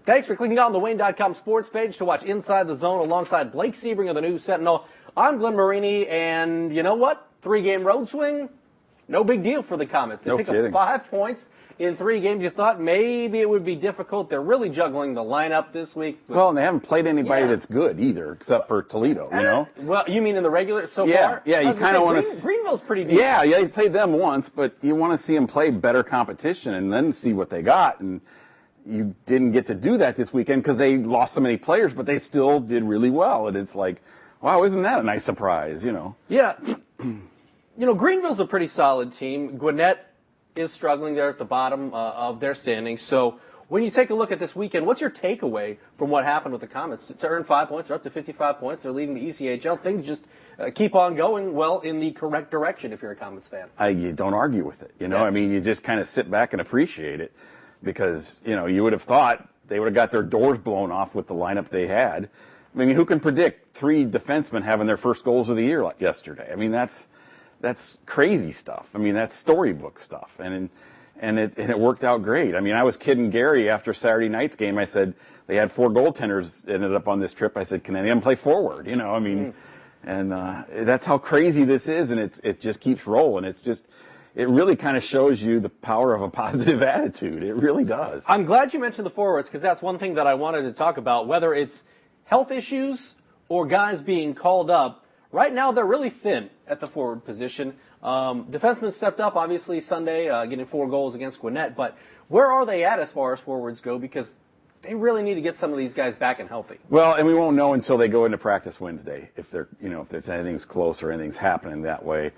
Thanks for clicking on the Wayne.com sports page to watch Inside the Zone alongside Blake Sebring of the News Sentinel. I'm Glenn Marini, and you know what? 3-game road swing, no big deal for the Komets. They pick up 5 points in 3 games. You thought maybe it would be difficult. They're really juggling the lineup this week. Well, and they haven't played anybody that's good either, except for Toledo, you know? Well, you mean in the regular so far? Yeah, you kind of want to... Greenville's pretty decent. Yeah, you played them once, but you want to see them play better competition and then see what they got. And you didn't get to do that this weekend because they lost so many players, but they still did really well. And it's like, wow, isn't that a nice surprise, you know? Yeah. You know, Greenville's a pretty solid team. Gwinnett is struggling there at the bottom of their standings. So when you take a look at this weekend, what's your takeaway from what happened with the Komets? To earn 5 points, they're up to 55 points. They're leading the ECHL. Things just keep on going, well, in the correct direction if you're a Komets fan. You don't argue with it, you know? Yeah. I mean, you just kind of sit back and appreciate it because, you know, you would have thought they would have got their doors blown off with the lineup they had. I mean, who can predict 3 defensemen having their first goals of the year like yesterday? I mean, that's crazy stuff. I mean, that's storybook stuff, and it worked out great. I mean, I was kidding Gary after Saturday night's game. I said they had 4 goaltenders ended up on this trip. I said, can any of them play forward? You know, I mean, and that's how crazy this is, and it just keeps rolling. It really kind of shows you the power of a positive attitude. It really does. I'm glad you mentioned the forwards because that's one thing that I wanted to talk about, whether it's health issues or guys being called up. Right now, they're really thin at the forward position. Defensemen stepped up, obviously, Sunday, getting 4 goals against Gwinnett. But where are they at as far as forwards go? Because they really need to get some of these guys back and healthy. Well, and we won't know until they go into practice Wednesday if if anything's close or anything's happening that way.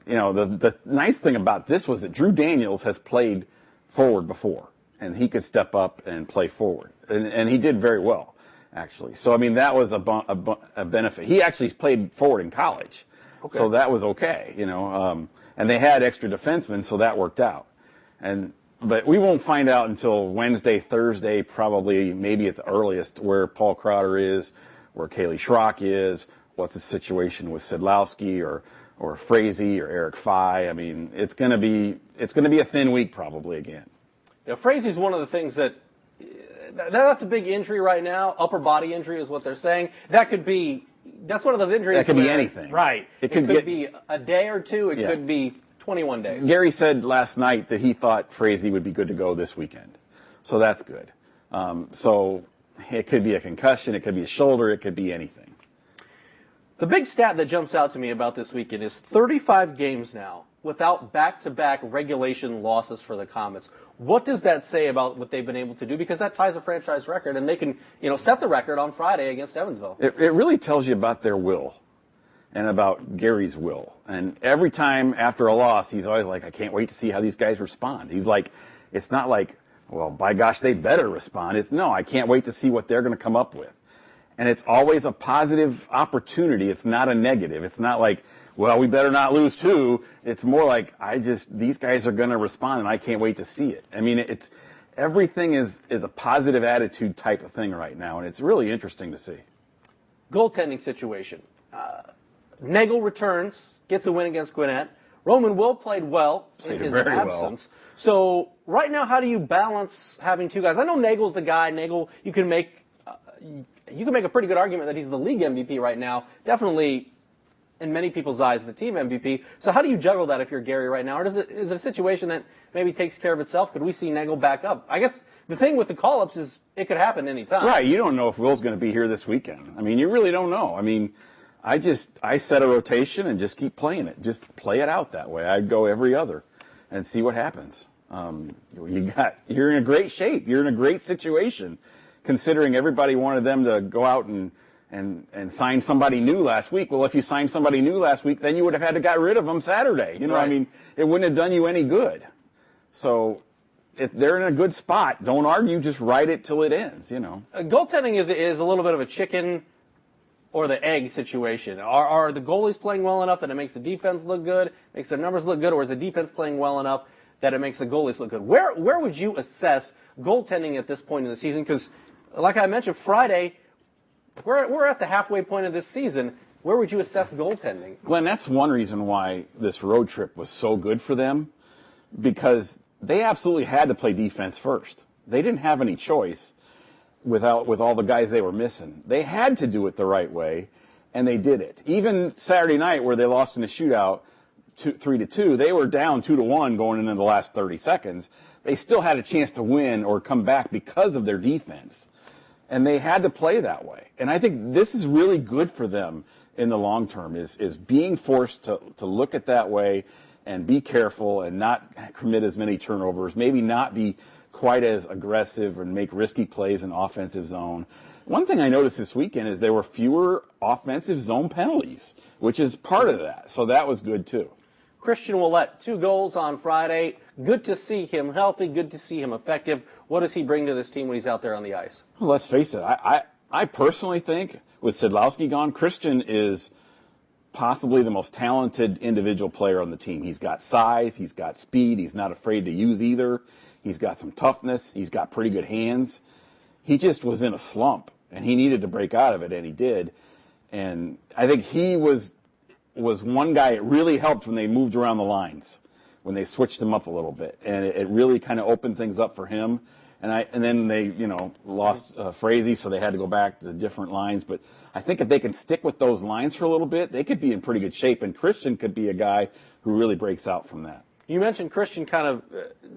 You know, the nice thing about this was that Drew Daniels has played forward before, and he could step up and play forward, and he did very well, actually. So, I mean, that was a benefit. He actually played forward in college, so that was okay, you know. And they had extra defensemen, so that worked out. But we won't find out until Wednesday, Thursday, probably, maybe at the earliest, where Paul Crowder is, where Kaylee Schrock is, what's the situation with Sidlowski or Frazee or Eric Fye. I mean, it's going to be a thin week probably again. Yeah, Frazee's one of the things that's a big injury right now. Upper body injury is what they're saying. That's one of those injuries. That could be anything. Right. It could be a day or two. It could be 21 days. Gary said last night that he thought Frazee would be good to go this weekend. So that's good. So it could be a concussion. It could be a shoulder. It could be anything. The big stat that jumps out to me about this weekend is 35 games now without back-to-back regulation losses for the Komets. What does that say about what they've been able to do? Because that ties a franchise record, and they can, set the record on Friday against Evansville. It really tells you about their will and about Gary's will. And every time after a loss, he's always like, I can't wait to see how these guys respond. He's like, it's not like, well, by gosh, they better respond. It's, no, I can't wait to see what they're going to come up with. And it's always a positive opportunity. It's not a negative. It's not like, well, we better not lose 2. It's more like, these guys are going to respond, and I can't wait to see it. I mean, everything is a positive attitude type of thing right now, and it's really interesting to see. Goaltending situation. Nagel returns, gets a win against Gwinnett. Roman Will played well in his absence. Well. So right now, how do you balance having 2 guys? I know Nagel's the guy. Nagel, you can make a pretty good argument that he's the league MVP right now. Definitely, in many people's eyes, the team MVP. So how do you juggle that if you're Gary right now? Or is it a situation that maybe takes care of itself? Could we see Nagel back up? I guess the thing with the call-ups is it could happen any time. Right. You don't know if Will's going to be here this weekend. I mean, you really don't know. I mean, I set a rotation and just keep playing it. Just play it out that way. I'd go every other and see what happens. You're in a great shape. You're in a great situation, considering everybody wanted them to go out and sign somebody new last week. Well, if you signed somebody new last week, then you would have had to get rid of them Saturday. You know, right. I mean, it wouldn't have done you any good. So if they're in a good spot, don't argue, just ride it till it ends, you know. Goaltending is a little bit of a chicken or the egg situation. Are the goalies playing well enough that it makes the defense look good, makes their numbers look good, or is the defense playing well enough that it makes the goalies look good? Where would you assess goaltending at this point in the season? Because, like I mentioned, Friday, we're at the halfway point of this season. Where would you assess goaltending? Glenn, that's one reason why this road trip was so good for them, because they absolutely had to play defense first. They didn't have any choice. with all the guys they were missing. They had to do it the right way, and they did it. Even Saturday night, where they lost in a shootout, 3-2, they were down 2-1 going into the last 30 seconds. They still had a chance to win or come back because of their defense, and they had to play that way. And I think this is really good for them in the long term, is being forced to look at that way and be careful and not commit as many turnovers, maybe not be quite as aggressive and make risky plays in offensive zone. One thing I noticed this weekend is there were fewer offensive zone penalties, which is part of that. So that was good too. Christian Willett, 2 goals on Friday. Good to see him healthy. Good to see him effective. What does he bring to this team when he's out there on the ice? Well, let's face it. I personally think with Sedlowski gone, Christian is possibly the most talented individual player on the team. He's got size. He's got speed. He's not afraid to use either. He's got some toughness. He's got pretty good hands. He just was in a slump, and he needed to break out of it, and he did. And I think he was one guy it really helped when they moved around the lines, when they switched him up a little bit, and it really kind of opened things up for him. And then they lost Frazee, so they had to go back to different lines. But I think if they can stick with those lines for a little bit, they could be in pretty good shape. And Christian could be a guy who really breaks out from that. You mentioned Christian kind of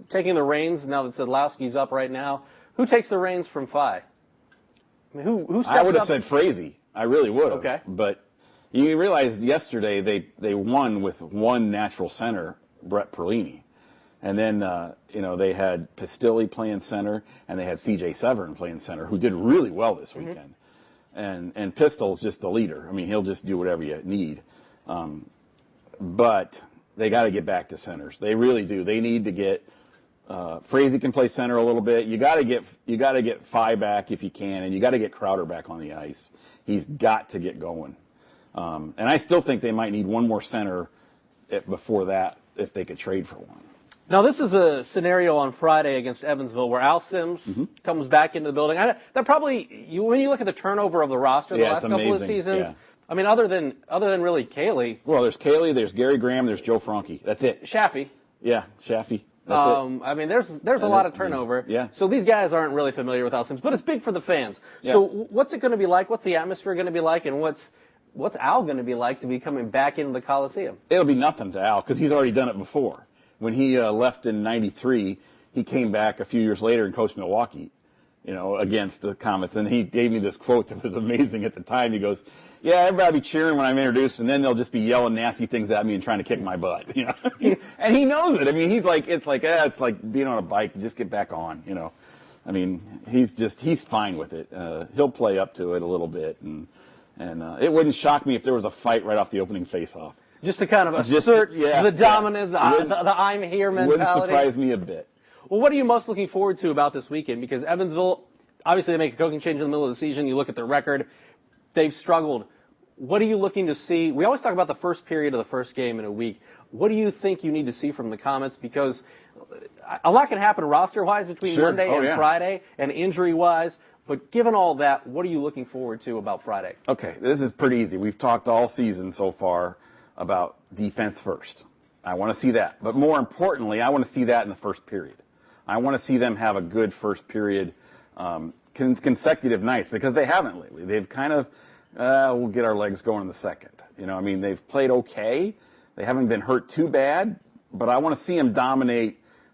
taking the reins now that Sedlowski's up right now. Who takes the reins from Phi? I mean, who steps up? I would have said Frazee. I really would have. Okay. But you realize yesterday they won with one natural center, Brett Perlini. And then, they had Pistilli playing center, and they had C.J. Severin playing center, who did really well this weekend. And Pistol's just the leader. I mean, he'll just do whatever you need. But they got to get back to centers. They really do. They need to get Frazee can play center a little bit. You got to get Phi back if you can, and you got to get Crowder back on the ice. He's got to get going. And I still think they might need one more center before that if they could trade for one. Now, this is a scenario on Friday against Evansville where Al Sims comes back into the building. That probably, when you look at the turnover of the roster the last couple of seasons, I mean, other than really Cayley. Well, there's Cayley, there's Gary Graham, there's Joe Franke. That's it. Shaffy. Yeah, Shaffy. That's it. I mean, there's a lot of turnover. Yeah. So these guys aren't really familiar with Al Sims, but it's big for the fans. Yeah. So what's it going to be like? What's the atmosphere going to be like? And what's Al going to be like to be coming back into the Coliseum? It'll be nothing to Al because he's already done it before. When he left in '93, he came back a few years later and coached Milwaukee, against the Komets. And he gave me this quote that was amazing at the time. He goes, "Yeah, everybody will be cheering when I'm introduced, and then they'll just be yelling nasty things at me and trying to kick my butt." And he knows it. I mean, it's like being on a bike. Just get back on. I mean, he's fine with it. He'll play up to it a little bit, and it wouldn't shock me if there was a fight right off the opening face-off. Just to kind of assert the dominance, the I'm here mentality. Wouldn't surprise me a bit. Well, what are you most looking forward to about this weekend? Because Evansville, obviously they make a coaching change in the middle of the season. You look at their record. They've struggled. What are you looking to see? We always talk about the first period of the first game in a week. What do you think you need to see from the Komets? Because a lot can happen roster-wise between Monday and Friday and injury-wise. But given all that, what are you looking forward to about Friday? Okay, this is pretty easy. We've talked all season so far about defense first. I want to see that. But more importantly, I want to see that in the first period. I want to see them have a good first period consecutive nights because they haven't lately. They've kind of, we'll get our legs going in the second. They've played okay. They haven't been hurt too bad, but I want to see them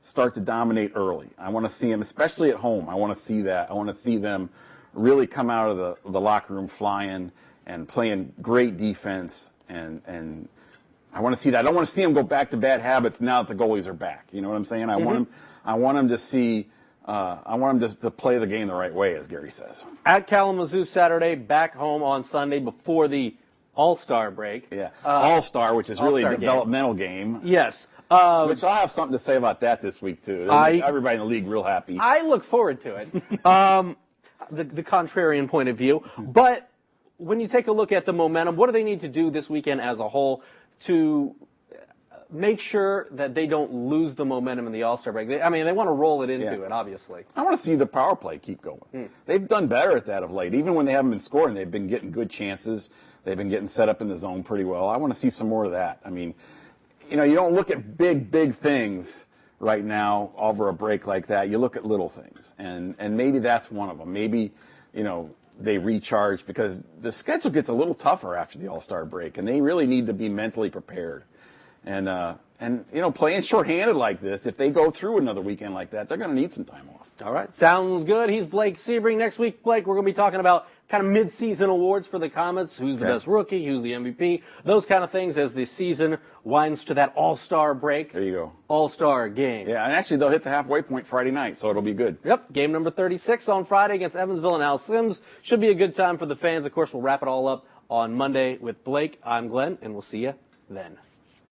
start to dominate early. I want to see them, especially at home. I want to see that. I want to see them really come out of the locker room flying and playing great defense. And I want to see that. I don't want to see them go back to bad habits now that the goalies are back. You know what I'm saying? I want them to see. I want them to play the game the right way, as Gary says. At Kalamazoo Saturday, back home on Sunday before the All-Star break. Yeah, All-Star, which is really a developmental game. Yes. Which I'll have something to say about that this week too. Everybody in the league real happy. I look forward to it. The contrarian point of view, but. When you take a look at the momentum, what do they need to do this weekend as a whole to make sure that they don't lose the momentum in the All-Star break? They want to roll it into it, obviously. I want to see the power play keep going. They've done better at that of late. Even when they haven't been scoring, they've been getting good chances. They've been getting set up in the zone pretty well. I want to see some more of that. I mean, you don't look at big things right now over a break like that. You look at little things, and maybe that's one of them. Maybe, they recharge because the schedule gets a little tougher after the All-Star break, and they really need to be mentally prepared. And playing shorthanded like this, if they go through another weekend like that, they're going to need some time off. All right, sounds good. He's Blake Sebring. Next week, Blake, we're going to be talking about kind of mid-season awards for the Komets. Who's the best rookie? Who's the MVP? Those kind of things as the season winds to that All-Star break. There you go. All-Star game. Yeah, and actually they'll hit the halfway point Friday night, so it'll be good. Yep, game number 36 on Friday against Evansville and Al Sims. Should be a good time for the fans. Of course, we'll wrap it all up on Monday with Blake. I'm Glenn, and we'll see you then.